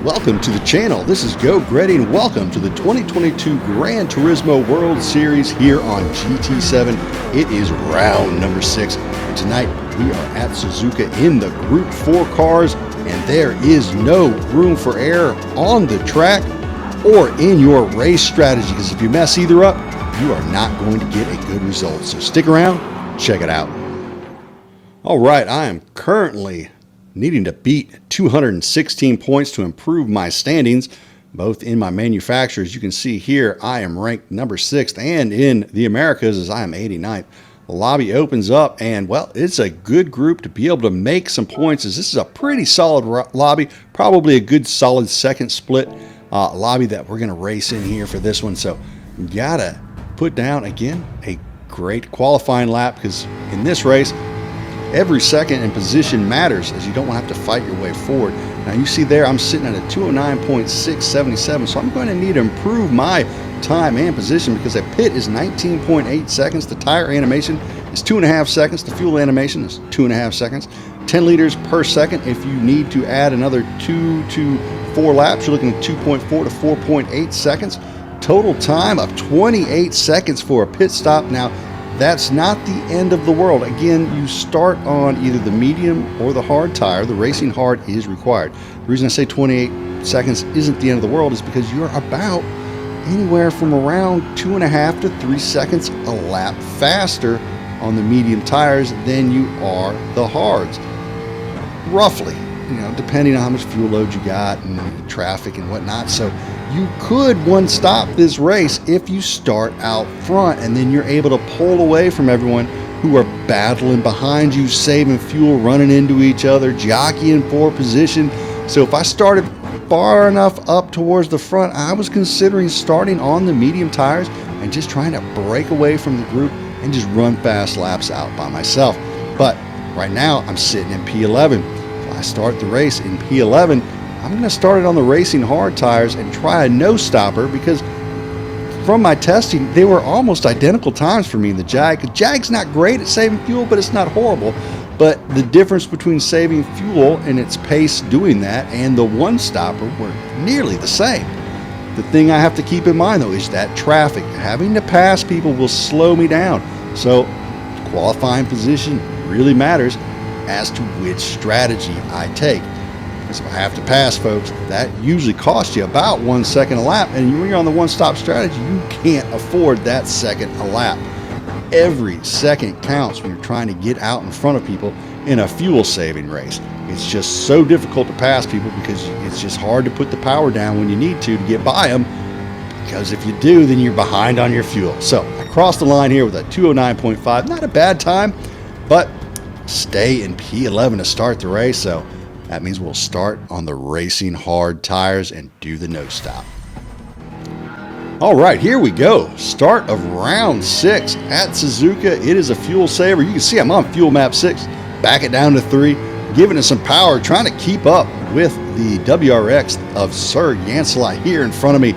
welcome to the channel. This is Go Gretty and welcome to the 2022 Gran Turismo World Series here on GT7. It is round number 6. And tonight we are at Suzuka in the Group 4 cars, and there is no room for error on the track or in your race strategy, because if you mess either up, you are not going to get a good result. So stick around, check it out. All right, I am currently needing to beat 216 points to improve my standings, both in my manufacturer. As you can see here, I am ranked number 6th, and in the Americas as I am 89th. The lobby opens up, and well, it's a good group to be able to make some points, as this is a pretty solid lobby, probably a good solid second split lobby that we're going to race in here for this one. So you gotta put down again a great qualifying lap, because in this race every second in position matters, as you don't want to have to fight your way forward. Now you see there I'm sitting at a 209.677, so I'm going to need to improve my time and position, because a pit is 19.8 seconds, the tire animation is 2.5 seconds, the fuel animation is 2.5 seconds, 10 liters per second. If you need to add another 2 to 4 laps, you're looking at 2.4 to 4.8 seconds. Total time of 28 seconds for a pit stop. Now that's not the end of the world. Again, you start on either the medium or the hard tire. The racing hard is required. The reason I say 28 seconds isn't the end of the world is because you're about anywhere from around 2.5 to 3 seconds a lap faster on the medium tires than you are the hards. Roughly, depending on how much fuel load you got and traffic and whatnot. So you could one stop this race if you start out front, and then you're able to pull away from everyone who are battling behind you, saving fuel, running into each other, jockeying for position. So if I started far enough up towards the front, I was considering starting on the medium tires and just trying to break away from the group and just run fast laps out by myself. But right now I'm sitting in P11. If I start the race in P11, I'm going to start it on the racing hard tires and try a no stopper, because from my testing they were almost identical times for me in the Jag. The Jag's not great at saving fuel, but it's not horrible. But the difference between saving fuel and its pace doing that and the one stopper were nearly the same. The thing I have to keep in mind though is that traffic. Having to pass people will slow me down. So qualifying position really matters as to which strategy I take. Because if I have to pass folks, that usually costs you about 1 second a lap, and when you're on the one-stop strategy, you can't afford that second a lap. Every second counts when you're trying to get out in front of people in a fuel-saving race. It's just so difficult to pass people, because it's just hard to put the power down when you need to get by them, because if you do, then you're behind on your fuel. So I crossed the line here with a 209.5. Not a bad time, but stay in P11 to start the race. So that means we'll start on the racing hard tires and do the no stop. All right, here we go. Start of round 6 at Suzuka. It is a fuel saver. You can see I'm on fuel map 6. Back it down to 3, giving it some power, trying to keep up with the WRX of Sir Yancelot here in front of me.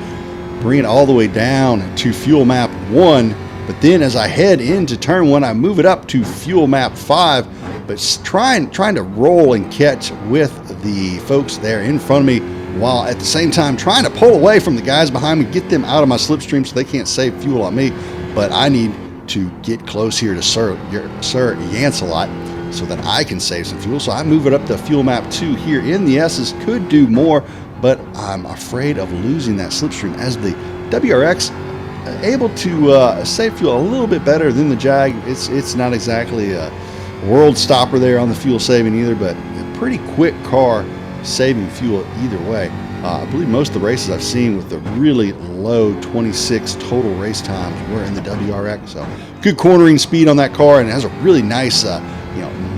Bring it all the way down to fuel map 1. But then as I head into turn 1, I move it up to fuel map 5. But trying to roll and catch with the folks there in front of me, while at the same time trying to pull away from the guys behind me, get them out of my slipstream so they can't save fuel on me. But I need to get close here to Sir Yancelot so that I can save some fuel. So I move it up to fuel map 2 here in the S's. Could do more, but I'm afraid of losing that slipstream, as the WRX able to save fuel a little bit better than the Jag. It's not exactly a world stopper there on the fuel saving either, but a pretty quick car saving fuel either way. I believe most of the races I've seen with the really low 26 total race times were in the WRX. So good cornering speed on that car, and it has a really nice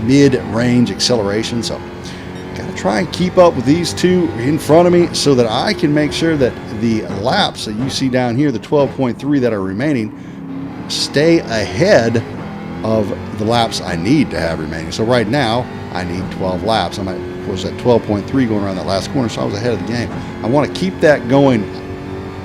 mid-range acceleration. So got to try and keep up with these two in front of me so that I can make sure that the laps that you see down here, the 12.3 that are remaining, stay ahead of the laps I need to have remaining. So right now I need 12 laps. I was at 12.3 going around that last corner, so I was ahead of the game. I want to keep that going.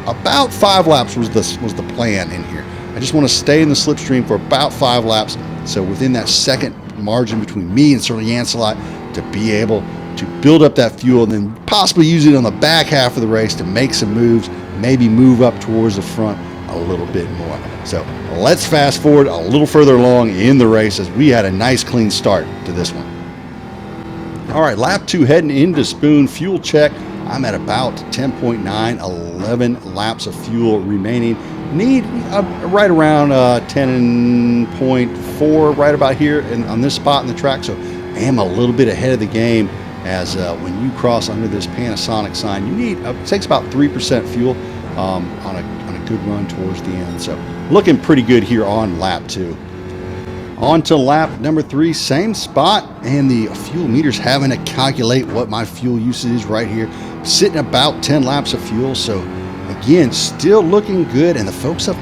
About 5 laps was the plan in here. I just want to stay in the slipstream for about 5 laps, so within that second margin between me and Sir Yancelot, to be able to build up that fuel and then possibly use it on the back half of the race to make some moves, maybe move up towards the front a little bit more. So let's fast forward a little further along in the race as we had a nice clean start to this one. All right, lap 2 heading into Spoon. Fuel check. I'm at about 10.9, 11 laps of fuel remaining. Need right around 10.4, right about here on this spot in the track. So I am a little bit ahead of the game as when you cross under this Panasonic sign, you need, it takes about 3% fuel on a good run towards the end. So looking pretty good here on lap 2. On to lap number 3, same spot, and the fuel meter's having to calculate what my fuel usage is right here. Sitting about 10 laps of fuel, so again, still looking good, and the folks up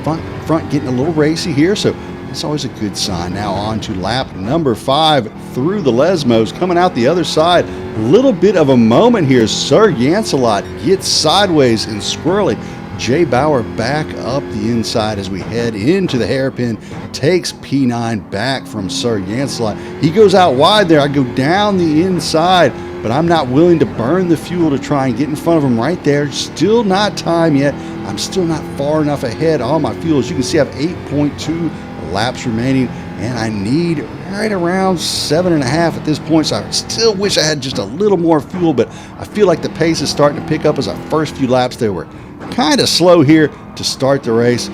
front getting a little racy here, so it's always a good sign. Now on to lap number 5 through the Lesmos, coming out the other side. A little bit of a moment here. Sir Yancelot gets sideways and squirrely. Jay Bauer back up the inside as we head into the hairpin, takes P9 back from Sir Yancelot. He goes out wide there. I go down the inside, but I'm not willing to burn the fuel to try and get in front of him right there. Still not time yet. I'm still not far enough ahead on my fuel. As you can see, I have 8.2 laps remaining, and I need right around 7.5 at this point, so I still wish I had just a little more fuel, but I feel like the pace is starting to pick up as our first few laps there were kind of slow here to start the race,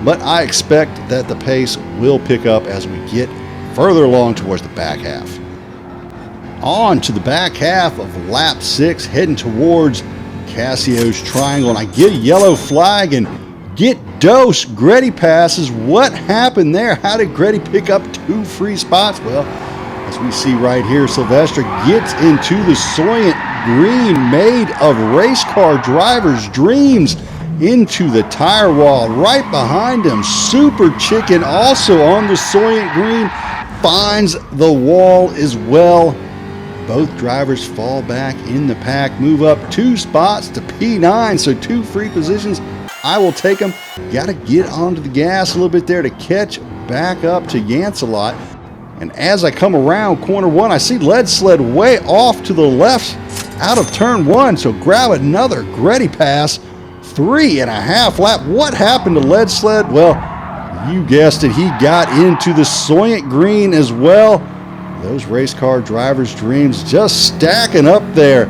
but I expect that the pace will pick up as we get further along towards the back half. On to the back half of lap 6, heading towards Cassio's Triangle, and I get a yellow flag and get dosed. Gretty passes. What happened there? How did Gretty pick up 2 free spots? Well, as we see right here, Sylvester gets into the Soyent green made of race car drivers' dreams into the tire wall. Right behind him, Super Chicken also on the Soyent green finds the wall as well. Both drivers fall back in the pack, move up 2 spots to P9, so 2 free positions. I will take them. Got to get onto the gas a little bit there to catch back up to Yancelot. And as I come around corner 1, I see Lead Sled way off to the left out of turn 1. So grab another Gretty pass. 3.5 lap. What happened to Lead Sled? Well, you guessed it. He got into the Soyent green as well. Those race car drivers' dreams just stacking up there.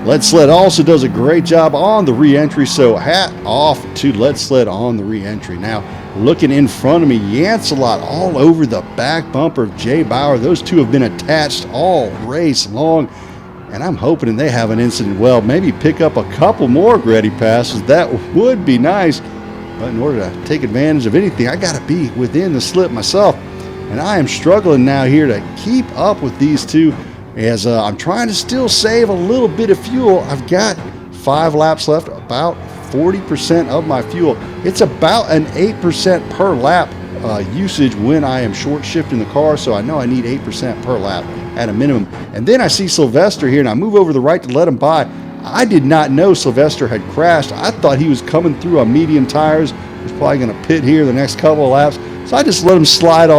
Lead Sled also does a great job on the re-entry, so hat off to Lead Sled on the re-entry. Now, looking in front of me, Yancelot all over the back bumper of Jay Bauer. Those two have been attached all race long, and I'm hoping they have an incident. Well, maybe pick up a couple more Gretty passes. That would be nice, but in order to take advantage of anything, I got to be within the slip myself, and I am struggling now here to keep up with these two as I'm trying to still save a little bit of fuel. I've got 5 laps left, about 40% of my fuel. It's about an 8% per lap usage when I am short shifting the car, so I know I need 8% per lap at a minimum. And then I see Sylvester here, and I move over to the right to let him by. I did not know Sylvester had crashed. I thought he was coming through on medium tires. He's probably going to pit here the next couple of laps, so I just let him slide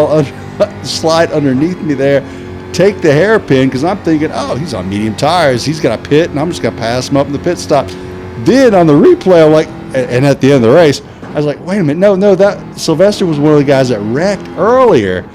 underneath me there. Take the hairpin because I'm thinking, oh, he's on medium tires. He's got to pit, and I'm just going to pass him up in the pit stop. Then on the replay, I'm like, and at the end of the race, I was like, wait a minute, no, that Sylvester was one of the guys that wrecked earlier,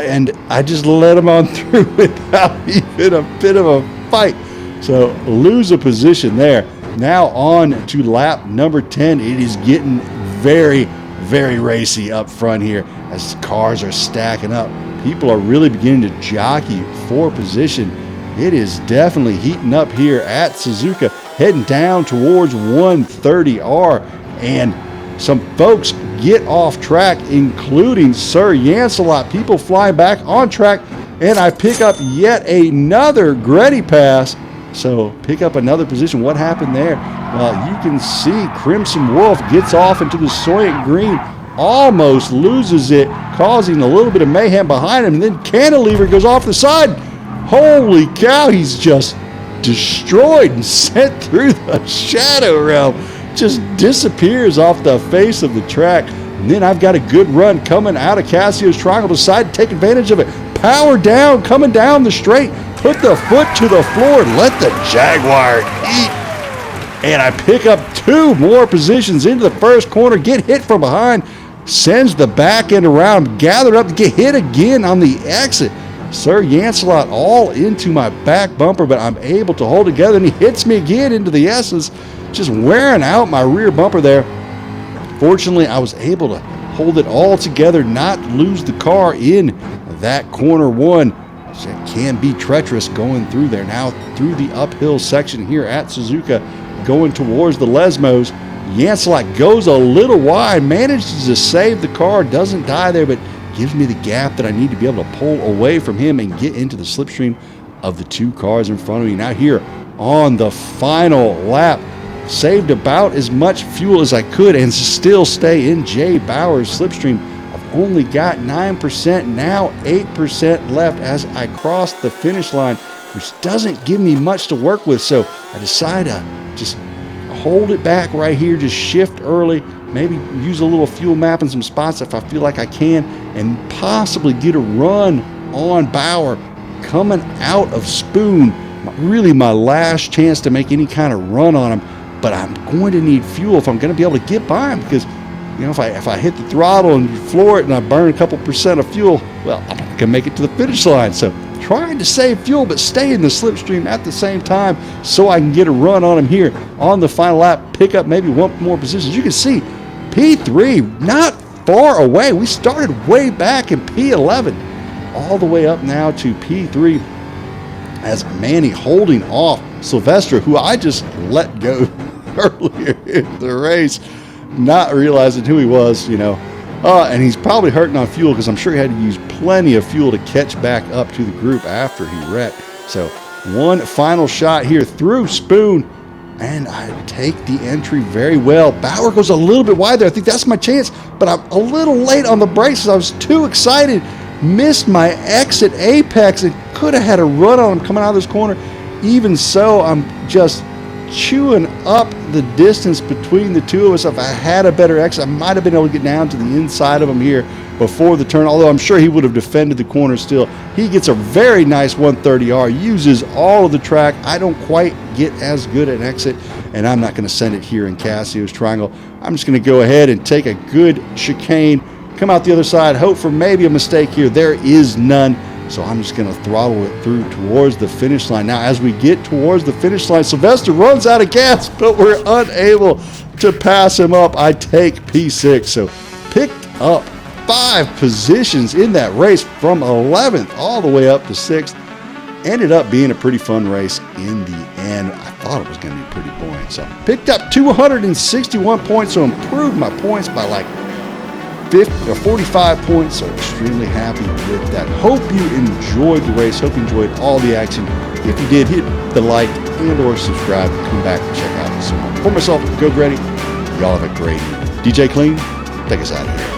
and I just let him on through without even a bit of a fight. So lose a position there. Now on to lap number 10. It is getting very, very racy up front here as cars are stacking up. People are really beginning to jockey for position. It is definitely heating up here at Suzuka, heading down towards 130R, and some folks get off track, including Sir Yancelot. People flying back on track, and I pick up yet another Gretty pass. So pick up another position. What happened there? Well, you can see Crimson Wolf gets off into the Soyent green, almost loses it, causing a little bit of mayhem behind him, and then Cantilever goes off the side. Holy cow, he's just destroyed and sent through the shadow realm. Just disappears off the face of the track. And then I've got a good run coming out of Cassio's Triangle, decide to take advantage of it. Power down, coming down the straight. put the foot to the floor and let the Jaguar eat. And I pick up 2 more positions into the first corner, get hit from behind, sends the back end around, gathered up to get hit again on the exit. Sir Yancelot all into my back bumper, but I'm able to hold together, and he hits me again into the S's, just wearing out my rear bumper there. Fortunately, I was able to hold it all together, not lose the car in that corner 1. It can be treacherous going through there. Now through the uphill section here at Suzuka, going towards the Lesmos. Yancelot goes a little wide, manages to save the car, doesn't die there, but gives me the gap that I need to be able to pull away from him and get into the slipstream of the 2 cars in front of me. Now here on the final lap, saved about as much fuel as I could and still stay in Jay Bauer's slipstream. I've only got 9%, now 8% left as I cross the finish line, which doesn't give me much to work with. So I decide to just hold it back right here, just shift early, maybe use a little fuel map in some spots if I feel like I can, and possibly get a run on Bauer coming out of Spoon. Really my last chance to make any kind of run on him, but I'm going to need fuel if I'm going to be able to get by him, because you know, if I hit the throttle and floor it and I burn a couple percent of fuel, well, I'm not going to make it to the finish line. So trying to save fuel but stay in the slipstream at the same time so I can get a run on him here on the final lap, pick up maybe 1 more position. As you can see, P3 not far away. We started way back in P11, all the way up now to P3 as Manny holding off Sylvester, who I just let go earlier in the race, not realizing who he was, you know. And he's probably hurting on fuel because I'm sure he had to use plenty of fuel to catch back up to the group after he wrecked. So 1 final shot here through Spoon, and I take the entry very well. Bauer goes a little bit wide there. I think that's my chance, but I'm a little late on the brakes. I was too excited, missed my exit apex, and could have had a run on him coming out of this corner. Even so, I'm just chewing up the distance between the 2 of us. If I had a better exit, I might have been able to get down to the inside of him here before the turn, although I'm sure he would have defended the corner still. He gets a very nice 130R, uses all of the track. I don't quite get as good an exit, and I'm not going to send it here in Cassio's Triangle. I'm just going to go ahead and take a good chicane, come out the other side, hope for maybe a mistake here. There is none. So I'm just going to throttle it through towards the finish line. Now, as we get towards the finish line, Sylvester runs out of gas, but we're unable to pass him up. I take P6. So picked up 5 positions in that race from 11th all the way up to 6th. Ended up being a pretty fun race in the end. I thought it was going to be pretty boring. So picked up 261 points, so improved my points by like 50 or 45 points, so extremely happy with that. Hope you enjoyed the race. Hope you enjoyed all the action. If you did, hit the like and or subscribe. Come back and check out some more. For myself, Go Grady, y'all have a great evening. DJ Clean, take us out of here.